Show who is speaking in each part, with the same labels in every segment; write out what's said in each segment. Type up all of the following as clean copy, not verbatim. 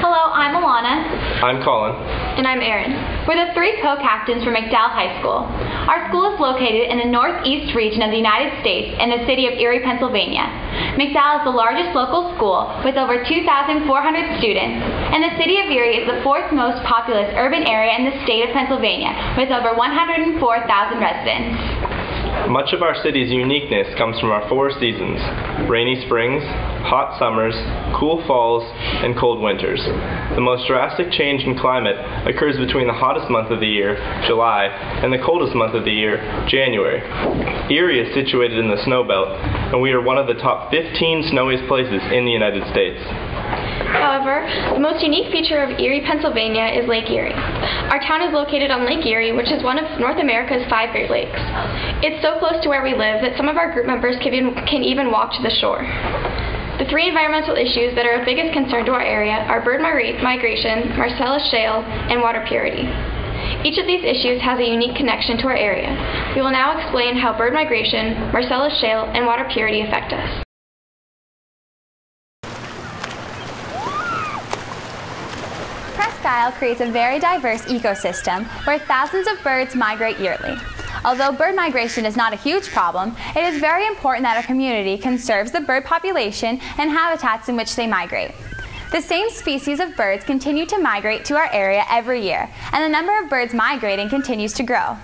Speaker 1: Hello, I'm Alana.
Speaker 2: I'm Colin.
Speaker 3: And I'm Erin.
Speaker 1: We're the three co-captains for McDowell High School. Our school is located in the northeast region of the United States in the city of Erie, Pennsylvania. McDowell is the largest local school with over 2,400 students, and the city of Erie is the fourth most populous urban area in the state of Pennsylvania with over 104,000 residents.
Speaker 2: Much of our city's uniqueness comes from our four seasons: rainy springs, hot summers, cool falls, and cold winters. The most drastic change in climate occurs between the hottest month of the year, July, and the coldest month of the year, January. Erie is situated in the snow belt, and we are one of the top 15 snowiest places in the United States.
Speaker 3: However, the most unique feature of Erie, Pennsylvania is Lake Erie. Our town is located on Lake Erie, which is one of North America's 5 Great Lakes. It's so close to where we live that some of our group members can even walk to the shore. The three environmental issues that are of biggest concern to our area are bird migration, Marcellus shale, and water purity. Each of these issues has a unique connection to our area. We will now explain how bird migration, Marcellus shale, and water purity affect us.
Speaker 4: Presque Isle creates a very diverse ecosystem where thousands of birds migrate yearly. Although bird migration is not a huge problem, it is very important that our community conserves the bird population and habitats in which they migrate. The same species of birds continue to migrate to our area every year, and the number of birds migrating continues to grow.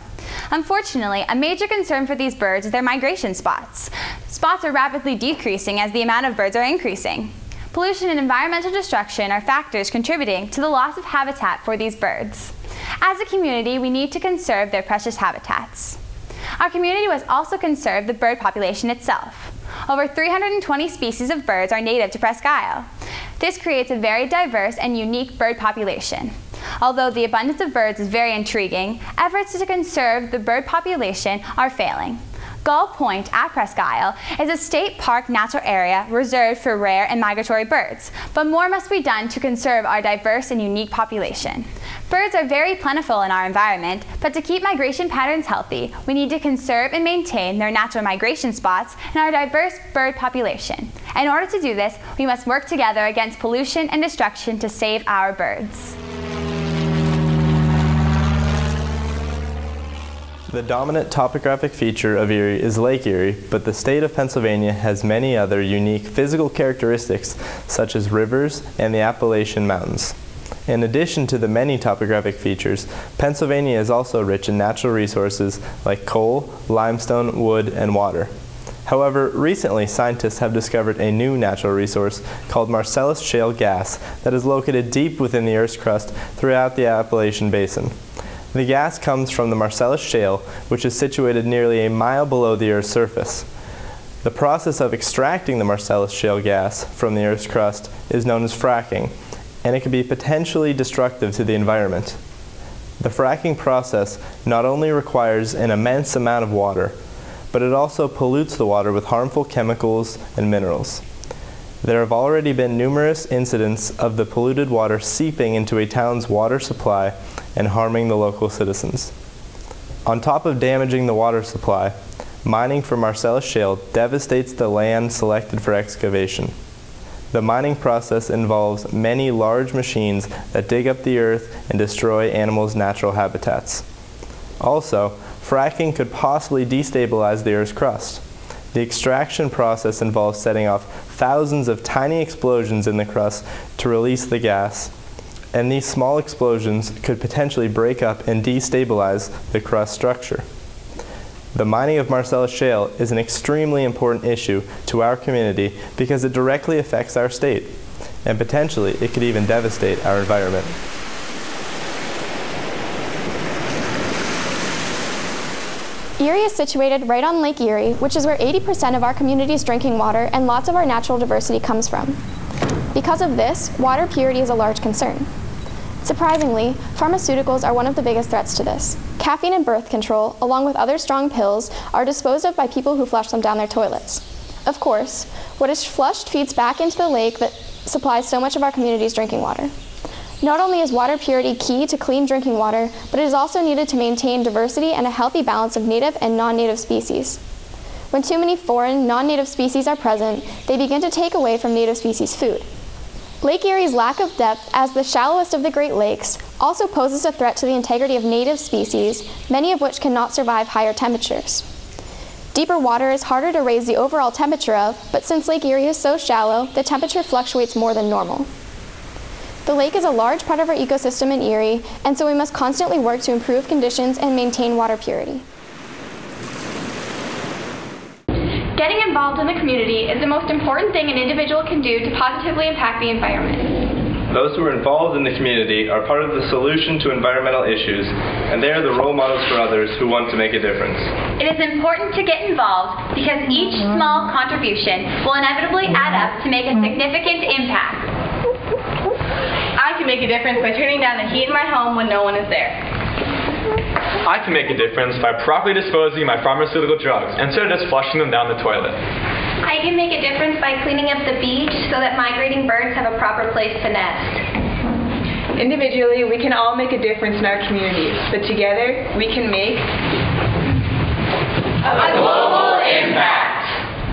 Speaker 4: Unfortunately, a major concern for these birds is their migration spots. Spots are rapidly decreasing as the amount of birds are increasing. Pollution and environmental destruction are factors contributing to the loss of habitat for these birds. As a community, we need to conserve their precious habitats. Our community must also conserve the bird population itself. Over 320 species of birds are native to Presque Isle. This creates a very diverse and unique bird population. Although the abundance of birds is very intriguing, efforts to conserve the bird population are failing. Gull Point at Presque Isle is a state park natural area reserved for rare and migratory birds, but more must be done to conserve our diverse and unique population. Birds are very plentiful in our environment, but to keep migration patterns healthy, we need to conserve and maintain their natural migration spots and our diverse bird population. In order to do this, we must work together against pollution and destruction to save our birds.
Speaker 5: The dominant topographic feature of Erie is Lake Erie, but the state of Pennsylvania has many other unique physical characteristics such as rivers and the Appalachian Mountains. In addition to the many topographic features, Pennsylvania is also rich in natural resources like coal, limestone, wood, and water. However, recently scientists have discovered a new natural resource called Marcellus shale gas that is located deep within the Earth's crust throughout the Appalachian Basin. The gas comes from the Marcellus shale, which is situated nearly a mile below the Earth's surface. The process of extracting the Marcellus shale gas from the Earth's crust is known as fracking, and it can be potentially destructive to the environment. The fracking process not only requires an immense amount of water, but it also pollutes the water with harmful chemicals and minerals. There have already been numerous incidents of the polluted water seeping into a town's water supply and harming the local citizens. On top of damaging the water supply, mining for Marcellus shale devastates the land selected for excavation. The mining process involves many large machines that dig up the earth and destroy animals' natural habitats. Also, fracking could possibly destabilize the Earth's crust. The extraction process involves setting off thousands of tiny explosions in the crust to release the gas, and these small explosions could potentially break up and destabilize the crust structure. The mining of Marcellus shale is an extremely important issue to our community because it directly affects our state, and potentially it could even devastate our environment.
Speaker 6: Erie is situated right on Lake Erie, which is where 80% of our community's drinking water and lots of our natural diversity comes from. Because of this, water purity is a large concern. Surprisingly, pharmaceuticals are one of the biggest threats to this. Caffeine and birth control, along with other strong pills, are disposed of by people who flush them down their toilets. Of course, what is flushed feeds back into the lake that supplies so much of our community's drinking water. Not only is water purity key to clean drinking water, but it is also needed to maintain diversity and a healthy balance of native and non-native species. When too many foreign, non-native species are present, they begin to take away from native species food. Lake Erie's lack of depth as the shallowest of the Great Lakes also poses a threat to the integrity of native species, many of which cannot survive higher temperatures. Deeper water is harder to raise the overall temperature of, but since Lake Erie is so shallow, the temperature fluctuates more than normal. The lake is a large part of our ecosystem in Erie, and so we must constantly work to improve conditions and maintain water purity.
Speaker 3: Getting involved in the community is the most important thing an individual can do to positively impact the environment.
Speaker 2: Those who are involved in the community are part of the solution to environmental issues, and they are the role models for others who want to make a difference.
Speaker 1: It is important to get involved because each small contribution will inevitably add up to make a significant impact.
Speaker 7: I can make a difference by turning down the heat in my home when no one is there.
Speaker 8: I can make a difference by properly disposing of my pharmaceutical drugs instead of just flushing them down the toilet.
Speaker 9: I can make a difference by cleaning up the beach so that migrating birds have a proper place to nest.
Speaker 7: Individually, we can all make a difference in our communities, but together, we can make